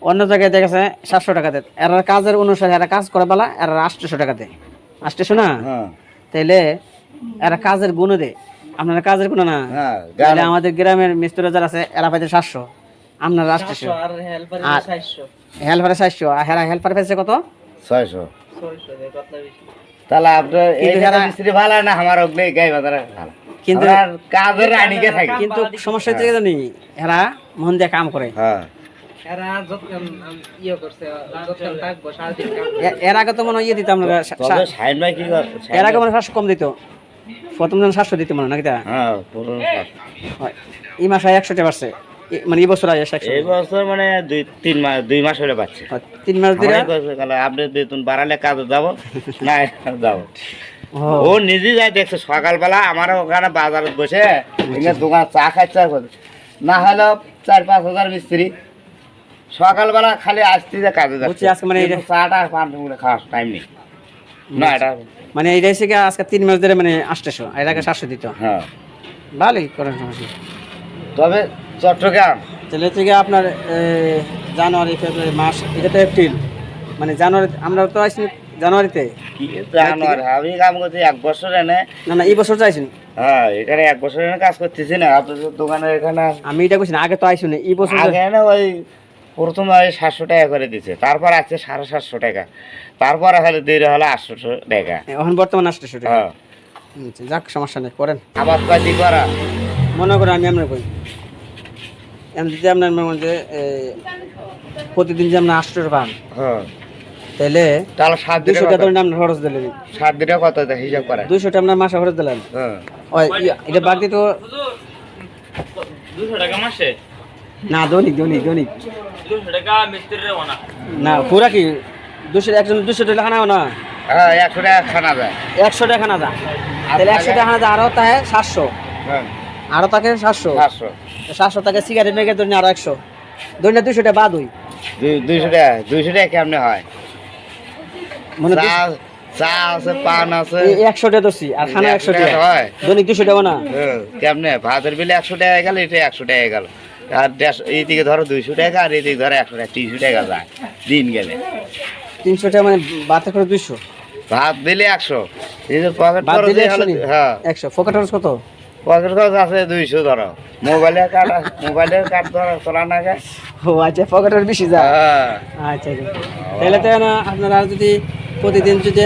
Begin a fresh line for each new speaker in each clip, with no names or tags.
অন্য জায়গায় দেখেছে 700 টাকাতে, এর কাজের অনুসারে এরা কাজ করে বেলা এরা 800 টাকাতে, 800 না, তাইলে এরা কাজের গুণ দে, আপনারা কাজের গুণ না, তাহলে আমাদের গ্রামের মিস্ত্রি যারা আছে এরা পাইতে 700, আপনারা 800, আর হেল্পারে 400, আর হেল্পার পাইছে কত 600।
তাহলে আপনার এই মিস্ত্রি ভালো না, আমার ওগলে গাই বাজারে ভালো, কিন্তু কাজের আনিকে থাকে,
কিন্তু সমস্যা হচ্ছে জানি এরা মন দিয়ে কাম করে। এর আগে তো মনে ইয়ে দিত আপনারা, এর আগে মানে 700 কম দিত, প্রথম দিন 700 দিত মনে নাকি? এই মাসে 100 টাকা বাড়ছে, মানে এই বছর
এই বছর মানে 2 মাস হলে পাচ্ছে,
3 মাস ধরে
আপনি বেতন বাড়ালে কাজে যাব না যাব। ও নিজে যাই দেখছে সকালবেলা আমার ওখানে বাজারে বসে দোকান চা খাইছে, না হলেও 4-5 হাজার মিস্ত্রি সকালবেলা খালি আসতে যে কাজে যাচ্ছে,
মানে
চাটা পান খাওয়ার টাইম নেই না। এটা
মানে এই রেসে আজকে 3 মাস ধরে মানে 800, এর আগে 700 দিত। হ্যাঁ ভালোই করেন সমস্যা।
তবে চট্টগ্রাম
তাহলে থেকে আপনার জানুয়ারি ফেব্রুয়ারি মাস, এটা তো এপ্রিল, মানে জানুয়ারি আমরা তো আসছি জানুয়ারিতে।
জানুয়ারি আমি কাম করছি 1 বছর এনে,
না না এই বছর চাইছেন?
হ্যাঁ এখানে 1 বছর এনে কাজ করতেছি না আপনাদের দোকানে এখানে।
আমি এটা কইছি না, আগে তো আইসুন এই বছর
আগে না, ওই প্রথম 700 টাকা করে দিছে, তারপর আছে 750 টাকা, তারপর হলে দেরি হলে 800 টাকা,
এখন বর্তমান 800 টাকা। হ্যাঁ যাক সমস্যা নেই, করেন
আবার কাজই করা।
মনে করেন আমি আপনার কই এমন যদি আপনার মধ্যে প্রতিদিন যে আপনার 800 টাকা পান, হ্যাঁ তাহলে 200 টাকা ধরেন আপনার খরচ দিলেন,
7 দিনে কত হিসাব করে
200 টাকা আপনার মাসে খরচ দিলেন। হ্যাঁ ওই এটা বাদ দিত
200 টাকা মাসে
না, দৈনিক 200 টাকা মিস্ত্রির না পুরা কি 200 একজন 200 টাকা খানা না?
হ্যাঁ 100 টাকা খানা যায়,
100 টাকা খানা যায়, তাহলে 100 টাকা খানা যায়, আরো তাহে 700, হ্যাঁ আরো তাকে 700 টাকা সিগারেট মেগে ধরুন, আরো 100 ধরুন, 200 টাকা বাদ,
200 টাকা কেমনে হয়?
মানে
চা আছে, পান আছে,
100 টাকা ধরছি, আর খানা 100 টাকা হয়, দৈনিক 200 টাকা না
কেমনে? ভাতের বিলে 100 টাকা গেল, এটা 100 টাকা গেল, আর এইদিকে ধরো 200 টাকা, আর এইদিকে ধরো 100 টাকা, 300 টাকা যায় দিন গেলে।
300 টাকা মানে ভাতের খরচ 200,
ভাত দিলে 100, এই যে পকেট খরচ, হ্যাঁ
100, পকেট খরচ কত?
পকেট খরচ আছে 200 ধরো, মোবাইলের কার্ড ধরো চলা না যায়।
ও আচ্ছা, পকেটের বেশি যায়। আচ্ছা তাহলে তো না, আপনারা যদি প্রতিদিন যদি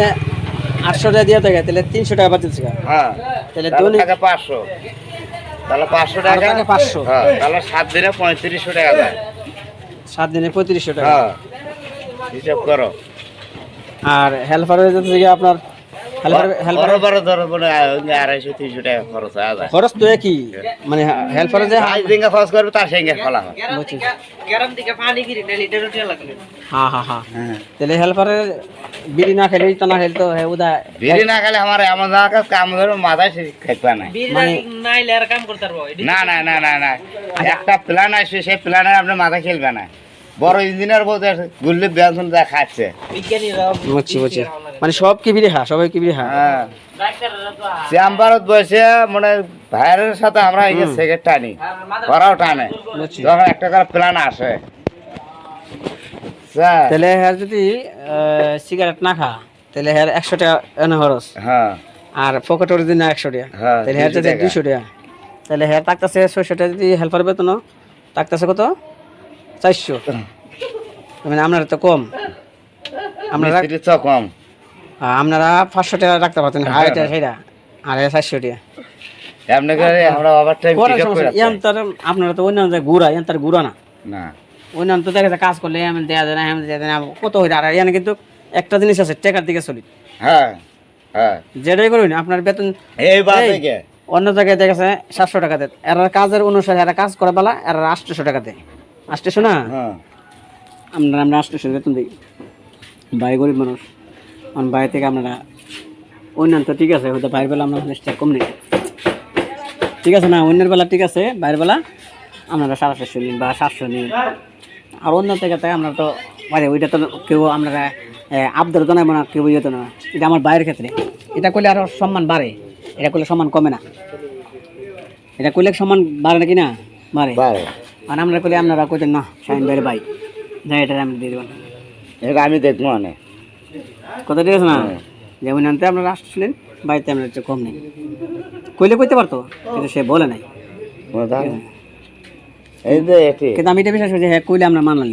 800 টাকা দিয়ে থাকে তাহলে 300 টাকা বাঁচছে।
হ্যাঁ
তাহলে দৈনিক
500, তাহলে 500 টাকা,
500,
হ্যাঁ তাহলে 7 দিনে 3500 টাকা যায়,
7 দিনে 3500 টাকা,
হ্যাঁ হিসাব করো।
আর হেল্পারের যদি আপনার হেল্পার
ধরো 250-300 টাকা খরচ হয়,
খরচ তো একই, মানে হেল্পারে যে
খরচ করবে তার সঙ্গে ফলা হয়।
হ্যাঁ তাহলে হেল্পারের বিড়ি না খেলে তো না খেলে তো
বিড়ি না খেলে আমার এমন কাম ধরো মাথায় খাইবা না, না একটা প্ল্যান আসবে, সেই প্ল্যানে আপনি মাথা খেলবে না। বড় ইঞ্জিনিয়ার বলতে গুল্লি বেতন যা খাচ্ছে,
মানে সব কি বিড়ি খা, সবাই কি বিড়ি খা।
চেম্বারত বসে মানে ভাইয়ের সাথে আমরা এই যে সিগারেট টানি, ওরাও টানে, যখন একটা করে প্ল্যান আসে।
তাহলে হ্যাঁ যদি সিগারেট না খা তাহলে হ্যাঁ 100 টাকা এনে খরচ, হ্যাঁ আর পকেটের যদি না 100 টাকা, তাহলে হ্যাঁ যদি 200 টাকা, তাহলে হ্যাঁ থাকতেছে 600 টাকা, যদি হেল্পার বেতন থাকতেছে কত 400, মানে আপনারা তো কম, আপনারা
কম,
আপনারা 500 টাকা রাখতে পারতেন, সেটা আর 400 টাকা আপনারা তো অন্যান্য ঘুরা, তার ঘুরা না, অন্যান্য তো দেখা যায় কাজ করলে এমন দেওয়া যায় না, এমন দেওয়া যায় না, কত হয়ে আর এখানে কিন্তু একটা জিনিস আছে, টাকার দিকে চলি, যেটাই করবেন আপনার বেতন। অন্য জায়গায় দেখা যায় 700 টাকা দেয়, এরা কাজের অনুসারে এরা কাজ করে বেলা এরা 800 টাকা দেয়, 800 না, আমরা 800 বেতন দিই, ভাই গরিব মানুষ, বাইরে থেকে আপনারা অন্যান্য তো ঠিক আছে, হয়তো বাইরের বেলা আমরা কম নেই, ঠিক আছে না, অন্যের বেলা ঠিক আছে, বাইরের বেলা আপনারা 650 নিন বা 700 নিন, আর অন্য থেকে আপনারা তো মানে ওইটা তো কেউ আপনারা আবদার জানাবো না, কেউ ইয়ে তো না, এটা আমার বাইরের ক্ষেত্রে, এটা করলে আরও সম্মান বাড়ে, এটা করলে সম্মান কমে না, এটা করলে সম্মান বাড়ে নাকি না, বাড়ে, আর আমরা করলে আপনারা কইতেন না শাহিন ভাইয়ের ভাই, না এটা আমি দিয়ে দেবো না।
এটা আমি দেখবো অনেক
কথা ঠিক আছে না? যেমন আনতে আপনারা আসছিলেন বাড়িতে আমরা একটু কম নেই, কইলে কইতে পারতো কিন্তু সে বলে নাই।
এই যে এটি
কিন্তু আমি এটা বিশ্বাস করি যে হ্যাঁ কইলে আমরা মানলাম।